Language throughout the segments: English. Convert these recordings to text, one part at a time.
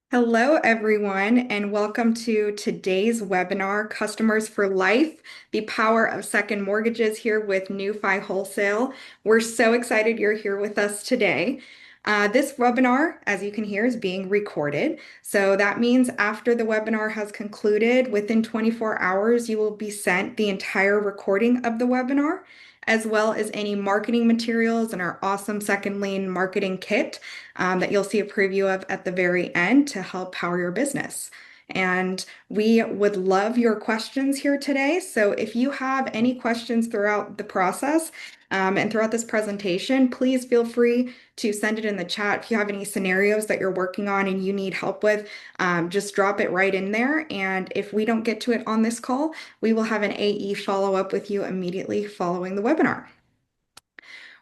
Hello, everyone, and welcome to today's webinar, Customers for Life, the Power of Second Mortgages here with NewFi Wholesale. We're so excited you're here with us today. This webinar, as you can hear, is being recorded. So that means after the webinar has concluded, within 24 hours, you will be sent the entire recording of the webinar, as well as any marketing materials and our awesome second lien marketing kit that you'll see a preview of at the very end to help power your business. And we would love your questions here today. So if you have any questions throughout the process and throughout this presentation, please feel free to send it in the chat. If you have any scenarios that you're working on and you need help with, just drop it right in there. And if we don't get to it on this call, we will have an AE follow up with you immediately following the webinar.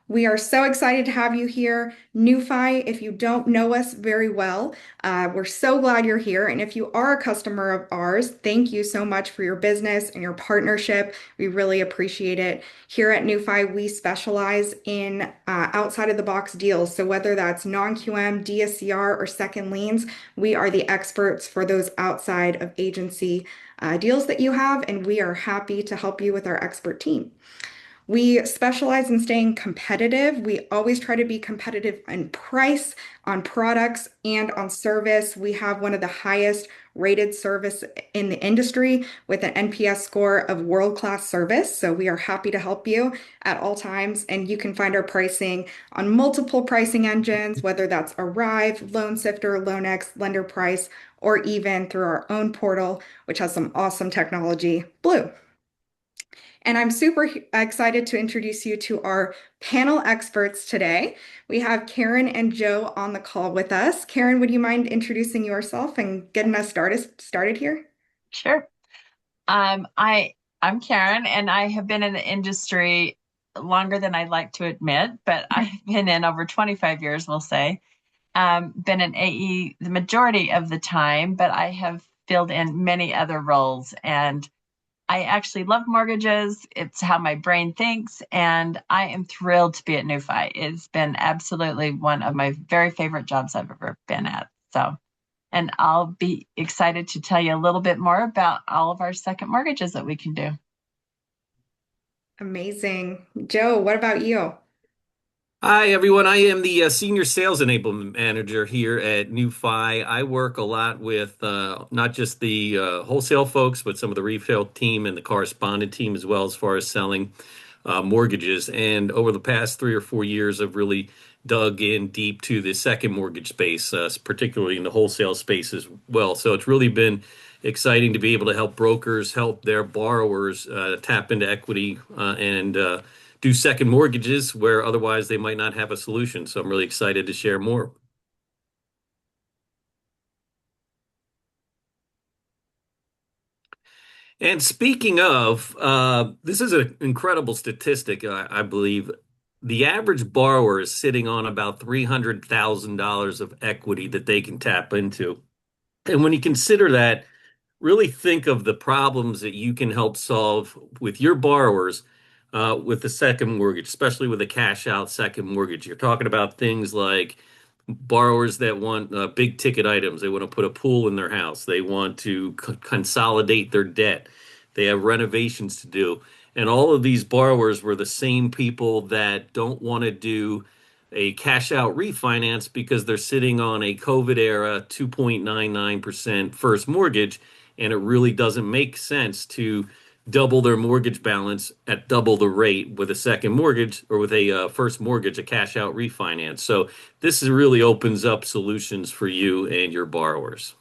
We are so excited to have you here. NewFi, if you don't know us very well, we're so glad you're here. And if you are a customer of ours, thank you so much for your business and your partnership. We really appreciate it. Here at NewFi, we specialize in outside of the box deals. So whether that's non-QM, DSCR, or second liens, we are the experts for those outside of agency deals that you have, and we are happy to help you with our expert team. We specialize in staying competitive. We always try to be competitive in price, on products, and on service. We have one of the highest rated service in the industry with an NPS score of world-class service. So we are happy to help you at all times. And you can find our pricing on multiple pricing engines, whether that's Arrive, LoanSifter, LoanX, LenderPrice, or even through our own portal, which has some awesome technology, Blue. And I'm super excited to introduce you to our panel experts today. We have Karen and Joe on the call with us. Karen, would you mind introducing yourself and getting us started here? Sure. I'm Karen, and I have been in the industry longer than I'd like to admit, but I've been in over 25 years, we'll say. Been an AE the majority of the time, but I have filled in many other roles, and I actually love mortgages. It's how my brain thinks, and I am thrilled to be at NewFi. It's been absolutely one of my very favorite jobs I've ever been at. And I'll be excited to tell you a little bit more about all of our second mortgages that we can do. Amazing. Joe, what about you? Hi, everyone. I am the Senior Sales Enablement Manager here at NewFi. I work a lot with not just the wholesale folks, but some of the retail team and the correspondent team as well, as far as selling mortgages. And over the past 3 or 4 years, I've really dug in deep to the second mortgage space, particularly in the wholesale space as well. So it's really been exciting to be able to help brokers help their borrowers tap into equity and do second mortgages where otherwise they might not have a solution. So I'm really excited to share more. And speaking of, this is an incredible statistic, I believe. The average borrower is sitting on about $300,000 of equity that they can tap into. And when you consider that, really think of the problems that you can help solve with your borrowers with the second mortgage, especially with a cash out second mortgage. You're talking about things like borrowers that want big ticket items. They want to put a pool in their house. They want to consolidate their debt. They have renovations to do. And all of these borrowers were the same people that don't want to do a cash out refinance because they're sitting on a COVID era 2.99% first mortgage. And it really doesn't make sense to double their mortgage balance at double the rate with a second mortgage or with a first mortgage, a cash out refinance. So this really opens up solutions for you and your borrowers.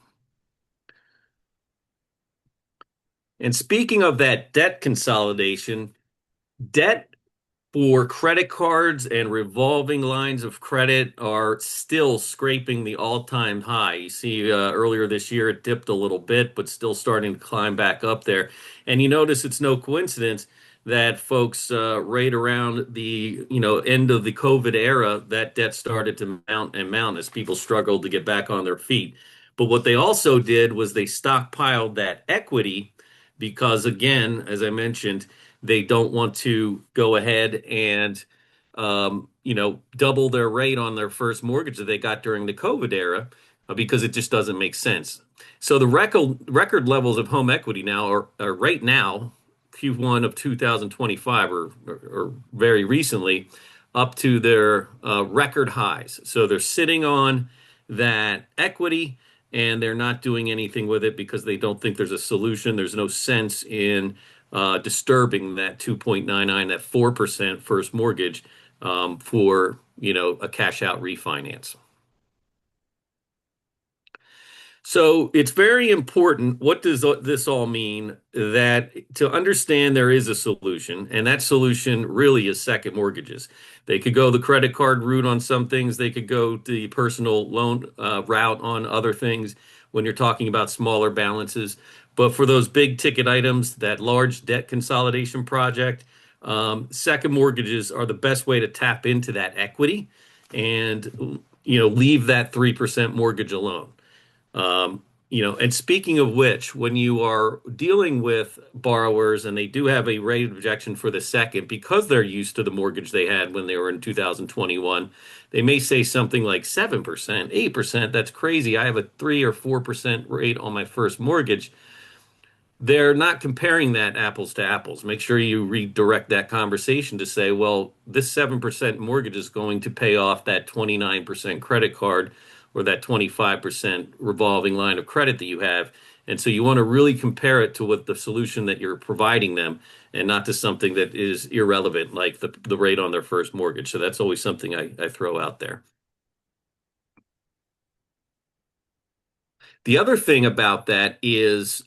And speaking of that debt consolidation, debt for credit cards and revolving lines of credit are still scraping the all-time high. You see, earlier this year it dipped a little bit, but still starting to climb back up there. And you notice it's no coincidence that folks, right around the end of the COVID era, that debt started to mount and mount as people struggled to get back on their feet. But what they also did was they stockpiled that equity because, again, as I mentioned, they don't want to go ahead and double their rate on their first mortgage that they got during the COVID era. because it just doesn't make sense. So the record levels of home equity now are right now, Q1 of 2025 or very recently, up to their record highs. So they're sitting on that equity and they're not doing anything with it because they don't think there's a solution. There's no sense in disturbing that 2.99, that 4% first mortgage for, a cash out refinance. So it's very important. What does this all mean? That to understand there is a solution, and that solution really is second mortgages. They could go the credit card route on some things. They could go the personal loan route on other things when you're talking about smaller balances. But for those big ticket items, that large debt consolidation project, second mortgages are the best way to tap into that equity and leave that 3% mortgage alone. And speaking of which, when you are dealing with borrowers and they do have a rate objection for the second because they're used to the mortgage they had when they were in 2021, they may say something like 7%, 8%. That's crazy. I have a 3 or 4% rate on my first mortgage. They're not comparing that apples to apples. Make sure you redirect that conversation to say, well, this 7% mortgage is going to pay off that 29% credit card or that 25% revolving line of credit that you have. And so you want to really compare it to what the solution that you're providing them and not to something that is irrelevant, like the rate on their first mortgage. So that's always something I throw out there. The other thing about that is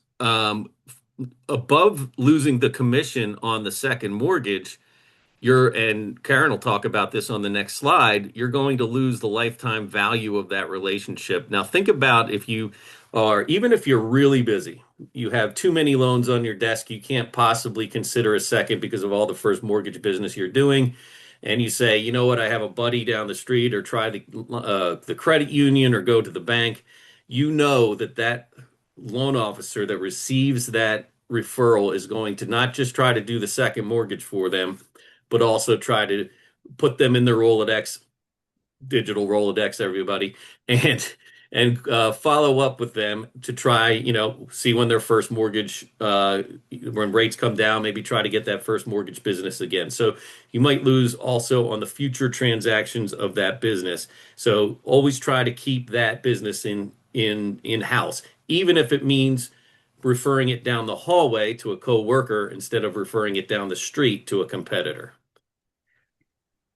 above losing the commission on the second mortgage, and Karen will talk about this on the next slide, you're going to lose the lifetime value of that relationship. Now, think about even if you're really busy, you have too many loans on your desk, you can't possibly consider a second because of all the first mortgage business you're doing. And you say, you know what, I have a buddy down the street, or try the credit union, or go to the bank. You know that loan officer that receives that referral is going to not just try to do the second mortgage for them, but also try to put them in their Rolodex, digital Rolodex, everybody, and follow up with them to try, see when their first mortgage, when rates come down, maybe try to get that first mortgage business again. So you might lose also on the future transactions of that business. So always try to keep that business in-house, even if it means referring it down the hallway to a coworker instead of referring it down the street to a competitor.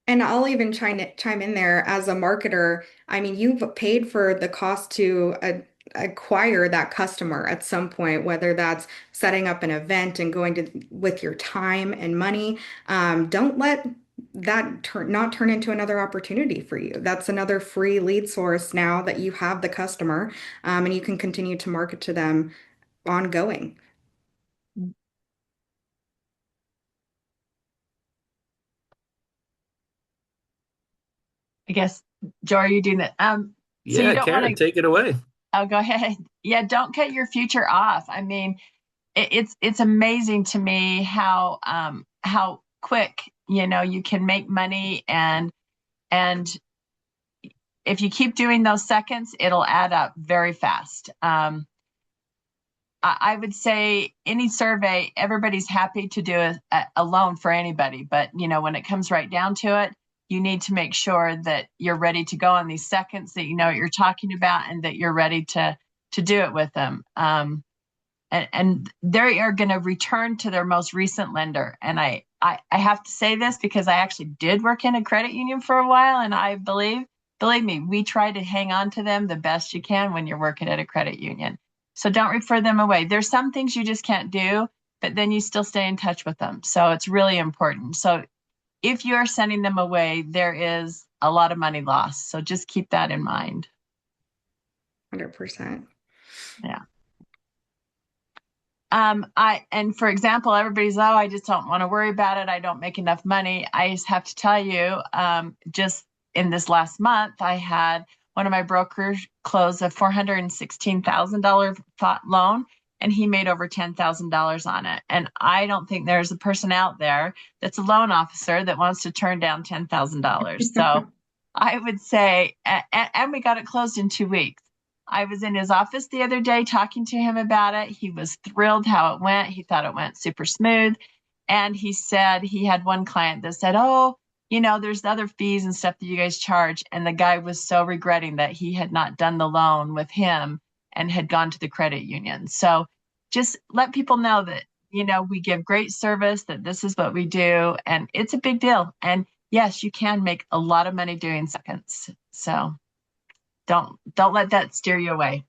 And I'll even chime in there as a marketer. I mean, you've paid for the cost to acquire that customer at some point, whether that's setting up an event and going to with your time and money. Don't let that not turn into another opportunity for you. That's another free lead source now that you have the customer, and you can continue to market to them ongoing. I guess, Joe, are you doing that? So Yeah, you don't want Karen, to, take it away. oh, go ahead. Yeah, don't cut your future off. I mean, it's amazing to me how quick, you can make money, and if you keep doing those seconds, it'll add up very fast. I would say any survey, everybody's happy to do a loan for anybody, but when it comes right down to it, you need to make sure that you're ready to go on these seconds, that you know what you're talking about, and that you're ready to do it with them. And they are going to return to their most recent lender. And I have to say this because I actually did work in a credit union for a while, and I believe me, we try to hang on to them the best you can when you're working at a credit union. So don't refer them away. There's some things you just can't do, but then you still stay in touch with them. So it's really important. So if you're sending them away, there is a lot of money lost. So just keep that in mind. 100%. Yeah. And for example, everybody's, oh, I just don't want to worry about it. I don't make enough money. I just have to tell you, just in this last month, I had one of my brokers close a $416,000 loan, and he made over $10,000 on it. And I don't think there's a person out there that's a loan officer that wants to turn down $10,000. So I would say, and we got it closed in 2 weeks. I was in his office the other day talking to him about it. He was thrilled how it went. He thought it went super smooth. And he said he had one client that said, "Oh, there's other fees and stuff that you guys charge." And the guy was so regretting that he had not done the loan with him and had gone to the credit union. So just let people know that, we give great service, that this is what we do, and it's a big deal. And yes, you can make a lot of money doing seconds. So don't let that steer you away.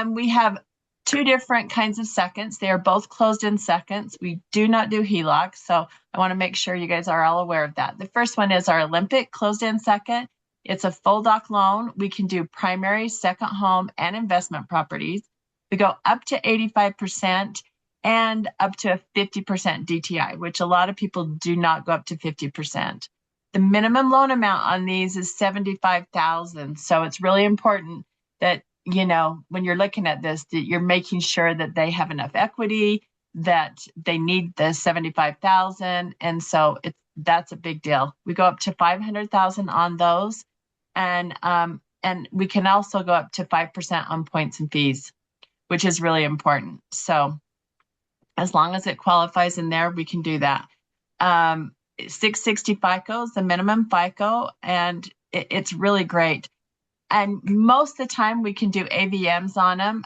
We have two different kinds of seconds. They are both closed-end seconds. We do not do HELOCs, so I want to make sure you guys are all aware of that. The first one is our Olympic closed-end second. It's a full doc loan. We can do primary, second home, and investment properties. We go up to 85% and up to a 50% DTI, which a lot of people do not go up to 50%. The minimum loan amount on these is $75,000. So it's really important that, when you're looking at this, that you're making sure that they have enough equity, that they need the $75,000. And so that's a big deal. We go up to $500,000 on those. And we can also go up to 5% on points and fees, which is really important. So as long as it qualifies in there, we can do that. 660 FICO is the minimum FICO, and it's really great. And most of the time we can do AVMs on them.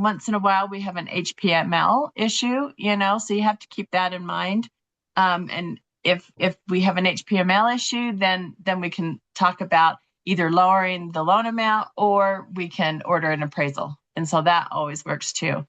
Once in a while we have an HPML issue, so you have to keep that in mind. And if we have an HPML issue, then we can talk about either lowering the loan amount or we can order an appraisal. And so that always works too.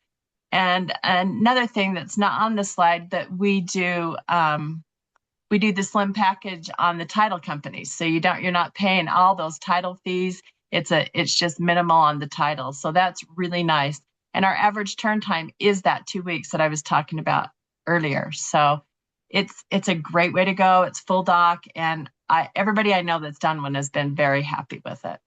And another thing that's not on the slide, that we do the slim package on the title companies. So you're not paying all those title fees. It's just minimal on the title. So that's really nice. And our average turn time is that 2 weeks that I was talking about earlier. So it's a great way to go. It's full doc, and everybody I know that's done one has been very happy with it.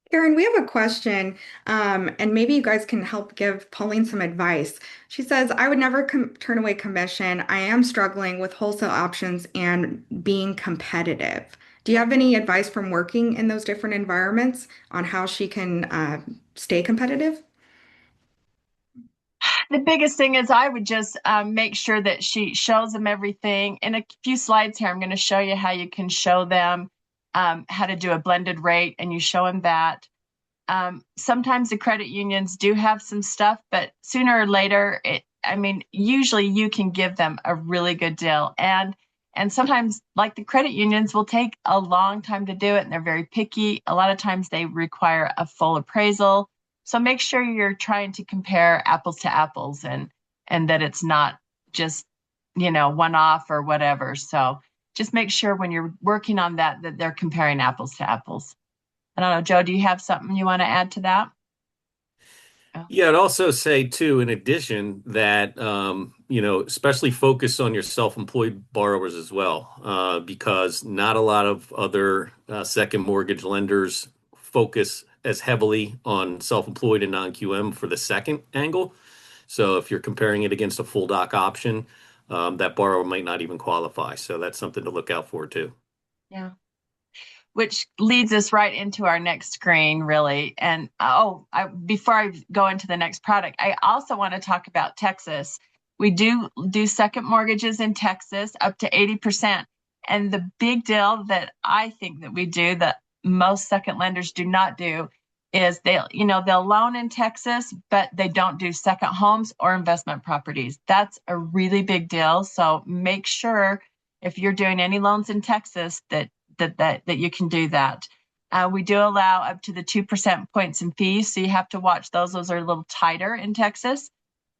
Karen, we have a question, and maybe you guys can help give Pauline some advice. She says, I would never turn away commission. I am struggling with wholesale options and being competitive. Do you have any advice from working in those different environments on how she can stay competitive? The biggest thing is I would just make sure that she shows them everything. In a few slides here, I'm going to show you how you can show them how to do a blended rate, and you show them that. Sometimes the credit unions do have some stuff, but sooner or later, usually you can give them a really good deal. And sometimes, like, the credit unions will take a long time to do it, and they're very picky. A lot of times they require a full appraisal. So make sure you're trying to compare apples to apples, and that it's not just, one off or whatever. So just make sure when you're working on that they're comparing apples to apples. I don't know, Joe, do you have something you want to add to that? Yeah, I'd also say too, in addition, that especially focus on your self-employed borrowers as well, because not a lot of other second mortgage lenders focus as heavily on self-employed and non-QM for the second angle. So if you're comparing it against a full doc option, that borrower might not even qualify. So that's something to look out for too. Yeah. Which leads us right into our next screen, really. And before I go into the next product, I also want to talk about Texas. We do second mortgages in Texas up to 80%. And the big deal that I think that we do that most second lenders do not do is they'll loan in Texas, but they don't do second homes or investment properties. That's a really big deal. So make sure if you're doing any loans in Texas that you can do that. We do allow up to the 2% points and fees, so you have to watch those. Those are a little tighter in Texas,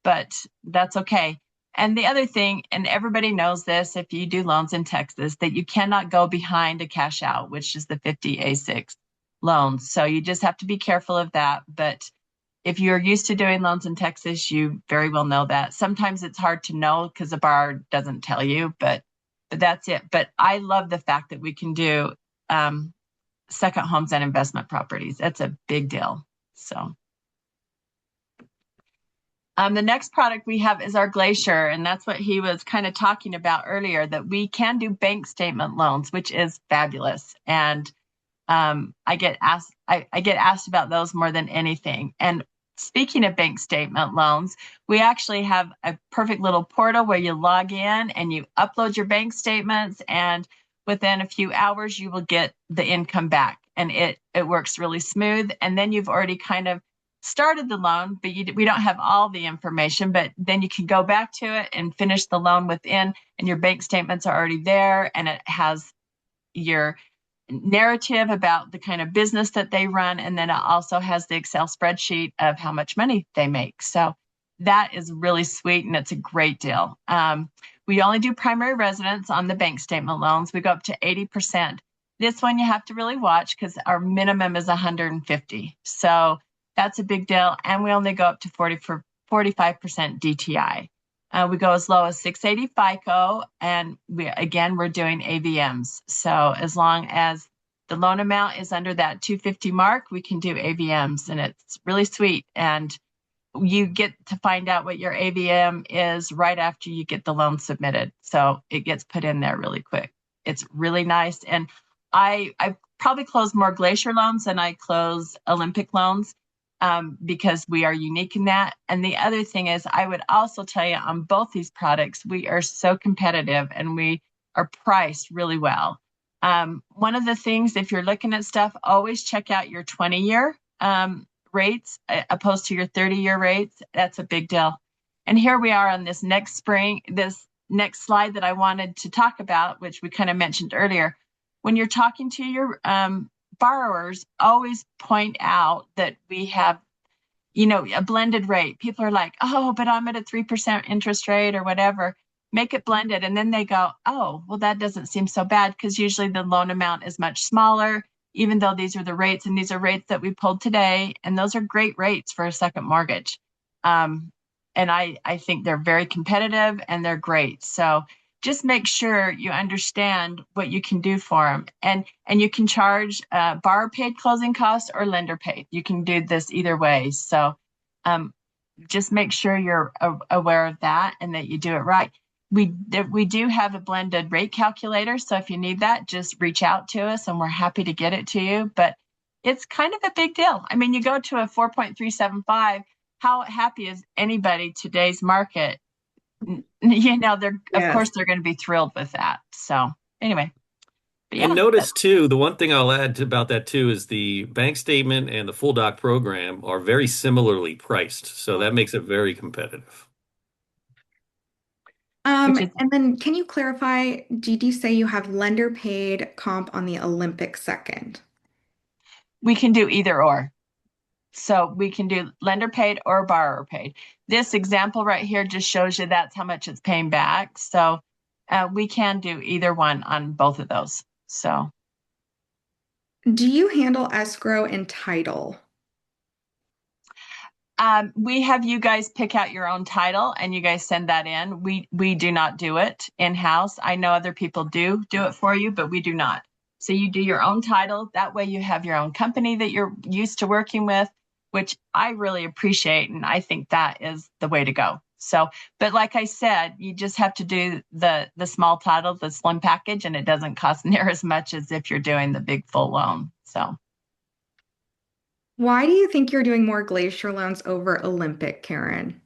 but that's okay. And the other thing, and everybody knows this if you do loans in Texas, that you cannot go behind a cash out, which is the 50A6 loans. So you just have to be careful of that. But if you're used to doing loans in Texas, you very well know that. Sometimes it's hard to know because the bar doesn't tell you, but that's it. But I love the fact that we can do second homes and investment properties. That's a big deal. So the next product we have is our Glacier, and that's what he was kind of talking about earlier, that we can do bank statement loans, which is fabulous. And I get asked about those more than anything. And speaking of bank statement loans, we actually have a perfect little portal where you log in and you upload your bank statements, and within a few hours you will get the income back, and it works really smooth. And then you've already kind of started the loan, but we don't have all the information, but then you can go back to it and finish the loan within, and your bank statements are already there, and it has your narrative about the kind of business that they run. And then it also has the Excel spreadsheet of how much money they make. So that is really sweet, and it's a great deal. We only do primary residence on the bank statement loans. We go up to 80%. This one you have to really watch because our minimum is 150. So that's a big deal. And we only go up to 45% DTI. We go as low as 680 FICO, and we're doing AVMs. So as long as the loan amount is under that 250 mark, we can do AVMs, and it's really sweet. And you get to find out what your AVM is right after you get the loan submitted. So it gets put in there really quick. It's really nice. And I probably close more Glacier loans than I close Olympic loans. Because we are unique in that. And the other thing is, I would also tell you on both these products, we are so competitive and we are priced really well. One of the things, if you're looking at stuff, always check out your 20-year rates opposed to your 30-year rates. That's a big deal. And here we are on this next slide that I wanted to talk about, which we kind of mentioned earlier. When you're talking to your borrowers, always point out that we have, a blended rate. People are like, oh, but I'm at a 3% interest rate or whatever. Make it blended. And then they go, oh, well, that doesn't seem so bad, because usually the loan amount is much smaller, even though these are the rates, and these are rates that we pulled today. And those are great rates for a second mortgage. And I think they're very competitive and they're great. So just make sure you understand what you can do for them. And you can charge borrower paid closing costs or lender paid. You can do this either way. So just make sure you're aware of that and that you do it right. We do have a blended rate calculator. So if you need that, just reach out to us and we're happy to get it to you. But it's kind of a big deal. I mean, you go to a 4.375, how happy is anybody today's market? Of course they're going to be thrilled with that. So anyway, and notice too, the one thing I'll add about that too is the bank statement and the full doc program are very similarly priced, so that makes it very competitive. And then can you clarify, did you say you have lender paid comp on the Olympic second? We can do either or. So we can do lender paid or borrower paid. This example right here just shows you that's how much it's paying back. So we can do either one on both of those. So do you handle escrow and title? We have you guys pick out your own title and you guys send that in. We do not do it in-house. I know other people do it for you, but we do not. So you do your own title. That way you have your own company that you're used to working with, which I really appreciate. And I think that is the way to go. So, but like I said, you just have to do the small title, the slim package, and it doesn't cost near as much as if you're doing the big full loan. So. Why do you think you're doing more Glacier loans over Olympic, Karen?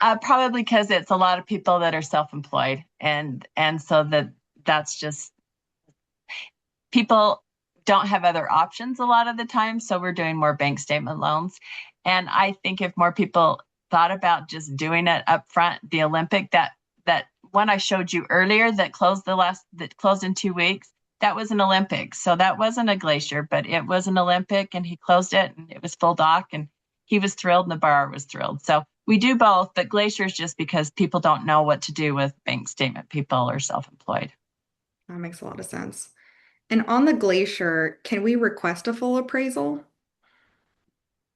Probably because it's a lot of people that are self-employed. And so that's just, people don't have other options a lot of the time. So we're doing more bank statement loans. And I think if more people thought about just doing it up front, the Olympic, that one I showed you earlier that closed in 2 weeks, that was an Olympic. So that wasn't a Glacier, but it was an Olympic, and he closed it and it was full doc and he was thrilled and the borrower was thrilled. So we do both, but Glacier is just because people don't know what to do with bank statement people or self-employed. That makes a lot of sense. And on the Glacier, can we request a full appraisal?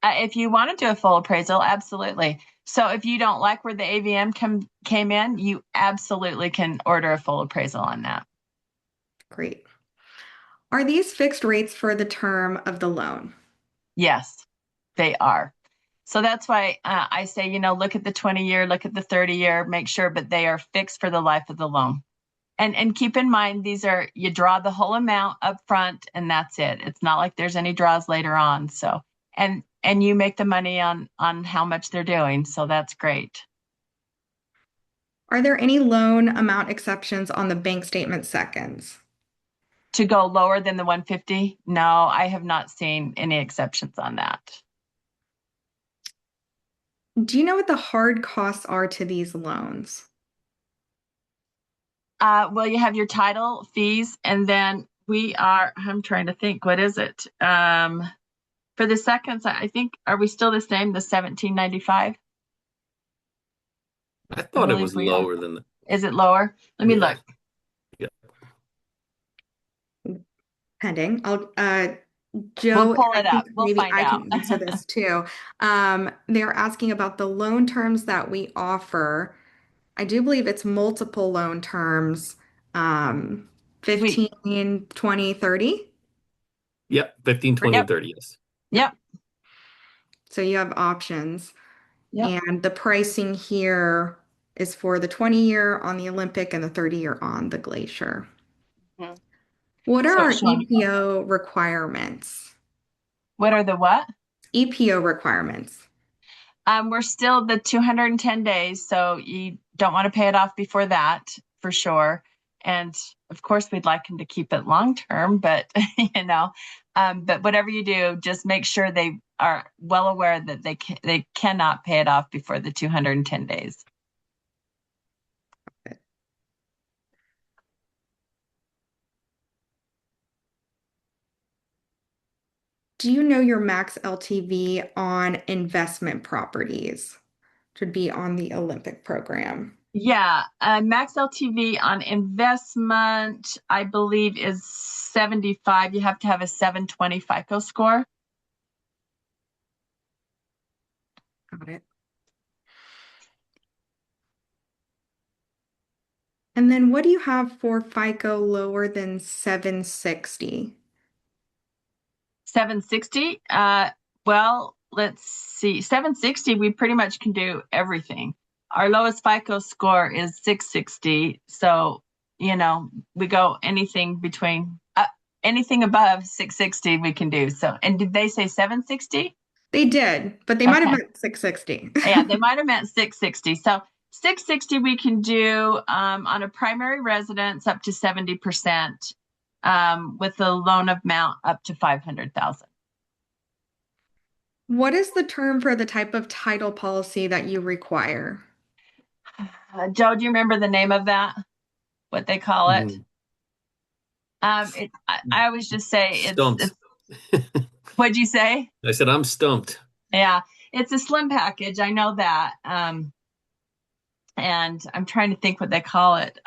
If you want to do a full appraisal, absolutely. So if you don't like where the AVM came in, you absolutely can order a full appraisal on that. Great. Are these fixed rates for the term of the loan? Yes, they are. So that's why I say, look at the 20-year, look at the 30-year, make sure, but they are fixed for the life of the loan. And keep in mind, these are, you draw the whole amount up front and that's it. It's not like there's any draws later on. So, and you make the money on how much they're doing. So that's great. Are there any loan amount exceptions on the bank statement seconds? To go lower than the 150? No, I have not seen any exceptions on that. Do you know what the hard costs are to these loans? Well, you have your title fees, and then I'm trying to think, what is it? For the seconds, I think, are we still the same, the 17.95? I I thought it believe was we are. lower than that. Is it lower? Let me Yeah. look. Yeah. Pending. We'll Joe, pull I it up. think We'll maybe find I out. can answer this too. They're asking about the loan terms that we offer. I do believe it's multiple loan terms, um, We, 15, 20, 30. Yep. 15, 20, yep, and 30. Yes. Yeah. yep, So you have options. yep. And the pricing here is for the 20-year on the Olympic and the 30-year on the Glacier. Mhm. What are So our it's showing, EPO requirements? what are the what? EPO requirements. We're still the 210 days, so you don't want to pay it off before that for sure. And of course, we'd like them to keep it long term, but but whatever you do, just make sure they are well aware that they cannot pay it off before the 210 days. Do you know your max LTV on investment properties? Should be on the Olympic program. Yeah, max LTV on investment, I believe, is 75. You have to have a 720 FICO score. Got it. And then what do you have for FICO lower than 760? 760. Well, let's see. 760, we pretty much can do everything. Our lowest FICO score is 660. So, we go anything above 660 we can do. So, and did they say 760? They did, but they might have Okay. meant 660. Yeah, they might have meant 660. So 660 we can do on a primary residence up to 70%, with the loan amount up to 500,000. What is the term for the type of title policy that you require? Joe, do you remember the name of that? What they call it? Mm. I always just say Stumped. what'd you say? I said, I'm stumped. Yeah, it's a slim package. I know that. And I'm trying to think what they call it.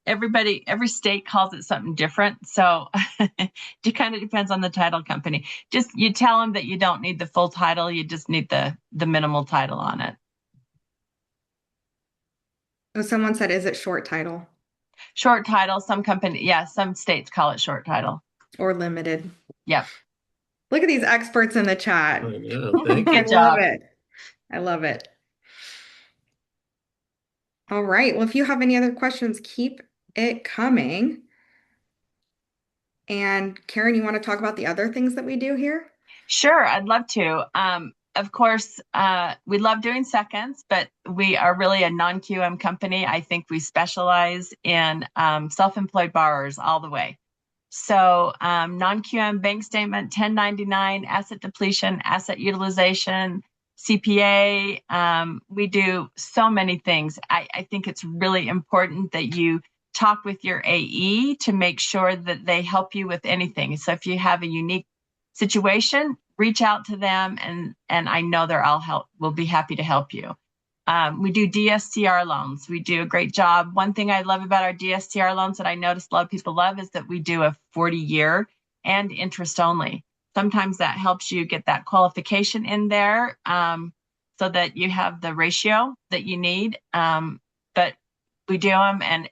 Every state calls it something different. So it kind of depends on the title company. Just you tell them that you don't need the full title, you just need the minimal title on it. Oh, someone said, is it short title Short title, some states call it short title. or limited? Yep. Look at these experts in the chat. Oh, yeah, thank I Good you. love job. it. I love it. All right. Well, if you have any other questions, keep it coming. And Karen, you want to talk about the other things that we do here? Sure, I'd love to. Of course, we love doing seconds, but we are really a non-QM company. I think we specialize in self-employed borrowers all the way. So non-QM bank statement, 1099, asset depletion, asset utilization, CPA. We do so many things. I think it's really important that you talk with your AE to make sure that they help you with anything. So if you have a unique situation, reach out to them, and I know will be happy to help you. We do DSCR loans. We do a great job. One thing I love about our DSCR loans that I noticed a lot of people love is that we do a 40-year and interest only. Sometimes that helps you get that qualification in there, so that you have the ratio that you need. But we do them, and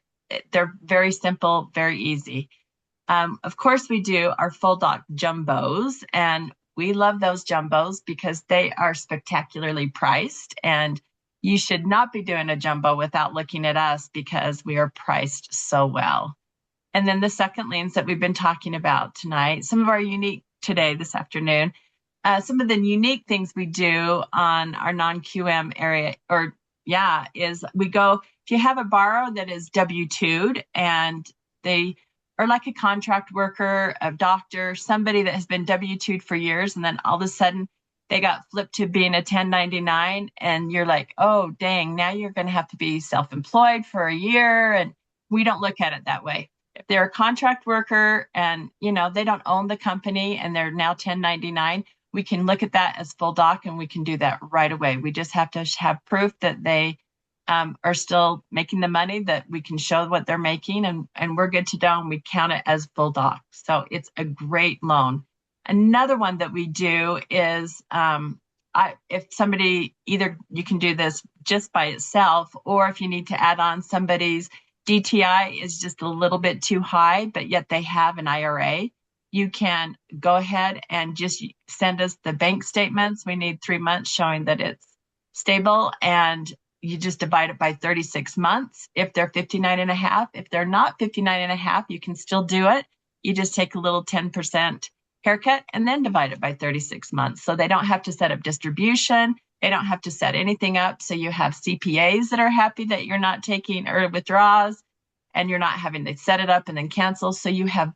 they're very simple, very easy. Of course, we do our full doc jumbos, and we love those jumbos because they are spectacularly priced, and you should not be doing a jumbo without looking at us because we are priced so well. And then the second liens that we've been talking about tonight, some of our unique today, this afternoon, some of the unique things we do on our non-QM area, or yeah, is we go, if you have a borrower that is W-2'd and they are like a contract worker, a doctor, somebody that has been W-2'd for years, and then all of a sudden they got flipped to being a 1099, and you're like, oh, dang, now you're going to have to be self-employed for a year. And we don't look at it that way. If they're a contract worker and, you know, they don't own the company and they're now 1099, we can look at that as full doc and we can do that right away. We just have to have proof that they are still making the money, that we can show what they're making, and we're good to go, and we count it as full doc. So it's a great loan. Another one that we do is if somebody, either you can do this just by itself, or if you need to add on somebody's DTI is just a little bit too high, but yet they have an IRA, you can go ahead and just send us the bank statements. We need 3 months showing that it's stable, and you just divide it by 36 months. If they're 59 and a half, if they're not 59 and a half, you can still do it. You just take a little 10% haircut and then divide it by 36 months. So they don't have to set up distribution. They don't have to set anything up. So you have CPAs that are happy that you're not taking early withdrawals, and you're not having to set it up and then cancel. So you have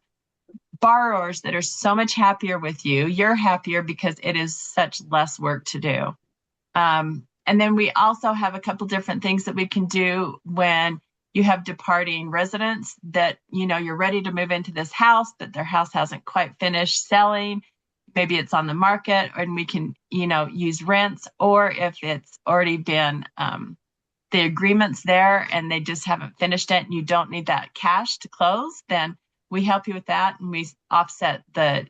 borrowers that are so much happier with you. You're happier because it is such less work to do. And then we also have a couple different things that we can do when you have departing residents that, you know, you're ready to move into this house, but their house hasn't quite finished selling. Maybe it's on the market, and we can, you know, use rents, or if it's already been the agreement's there and they just haven't finished it and you don't need that cash to close, then we help you with that, and we offset the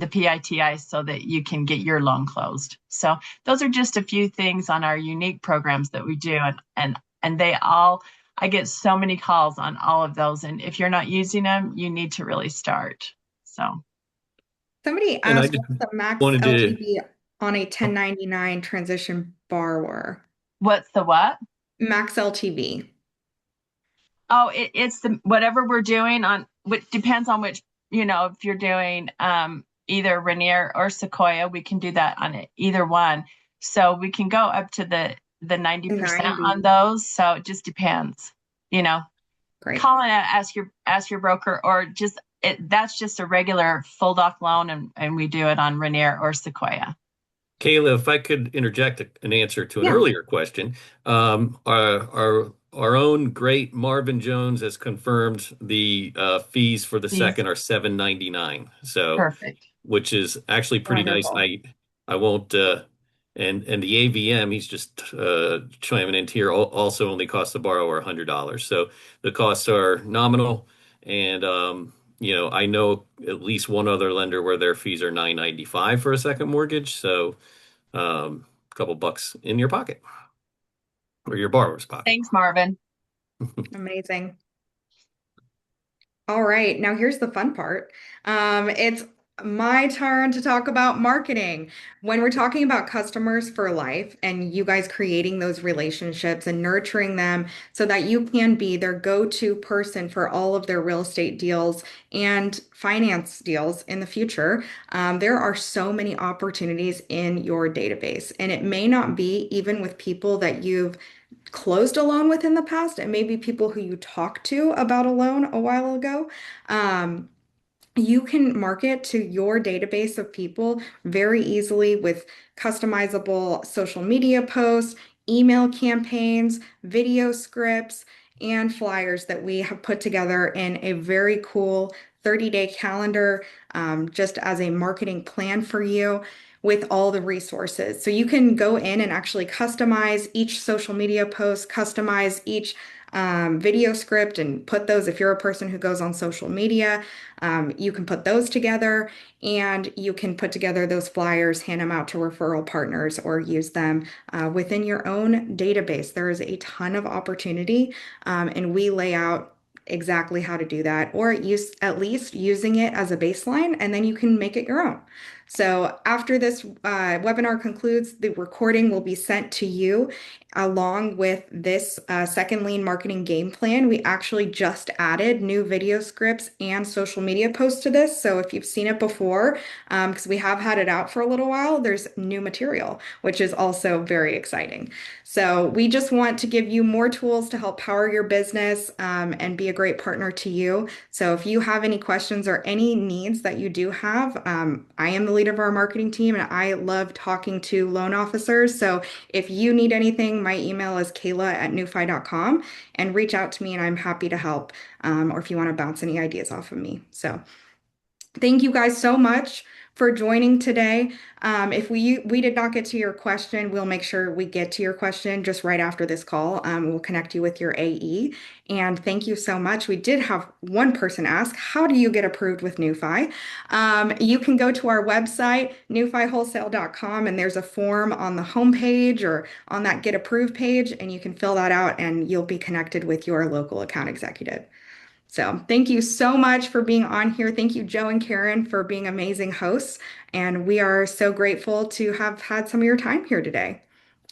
PITI so that you can get your loan closed. So those are just a few things on our unique programs that we do, and they all, I get so many calls on all of those, and if you're not using them, you need to really start. So Somebody And I asked just what's the max wanted to, LTV on a 1099 transition borrower? what's the what? Max LTV. Oh, it's the whatever we're doing on, which depends on which, you know, if you're doing either Rainier or Sequoia, we can do that on either one. So we can go up to the 90% 90. on those. So it just depends, you know. Great. Call and ask your broker, or just that's just a regular full doc loan, and we do it on Rainier or Sequoia. Kayla, if I could interject an answer to an Yeah. earlier question, our own great Marvin Jones has confirmed the fees for the Fees. second are $7.99. So, Perfect. which is actually pretty nice. Wonderful. I won't and the AVM he's just chiming in here also only costs the borrower $100. So the costs are nominal, and you know, I know at least one other lender where their fees are $9.95 for a second mortgage. So a couple bucks in your pocket or your borrower's pocket. Thanks, Marvin. Amazing. All right, now here's the fun part. It's my turn to talk about marketing. When we're talking about customers for life and you guys creating those relationships and nurturing them so that you can be their go-to person for all of their real estate deals and finance deals in the future, there are so many opportunities in your database. And it may not be even with people that you've closed a loan with in the past. It may be people who you talked to about a loan a while ago. You can market to your database of people very easily with customizable social media posts, email campaigns, video scripts, and flyers that we have put together in a very cool 30-day calendar, just as a marketing plan for you with all the resources. So you can go in and actually customize each social media post, customize each video script, and put those, if you're a person who goes on social media, you can put those together, and you can put together those flyers, hand them out to referral partners, or use them within your own database. There is a ton of opportunity, and we lay out exactly how to do that, or use at least using it as a baseline, and then you can make it your own. So after this webinar concludes, the recording will be sent to you along with this second lean marketing game plan. We actually just added new video scripts and social media posts to this. So if you've seen it before, because we have had it out for a little while, there's new material, which is also very exciting. So we just want to give you more tools to help power your business and be a great partner to you. So if you have any questions or any needs that you do have, I am the leader of our marketing team and I love talking to loan officers. So if you need anything, my email is kayla@newfi.com and reach out to me and I'm happy to help. Or if you want to bounce any ideas off of me. So thank you guys so much for joining today. If we did not get to your question, we'll make sure we get to your question just right after this call. We'll connect you with your AE. And thank you so much. We did have one person ask, how do you get approved with NewFi? You can go to our website, newfihowholesale.com, and there's a form on the homepage or on that Get Approved page, and you can fill that out and you'll be connected with your local account executive. So thank you so much for being on here. Thank you, Joe and Karen, for being amazing hosts. And we are so grateful to have had some of your time here today.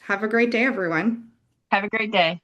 Have a great day, everyone. Have a great day.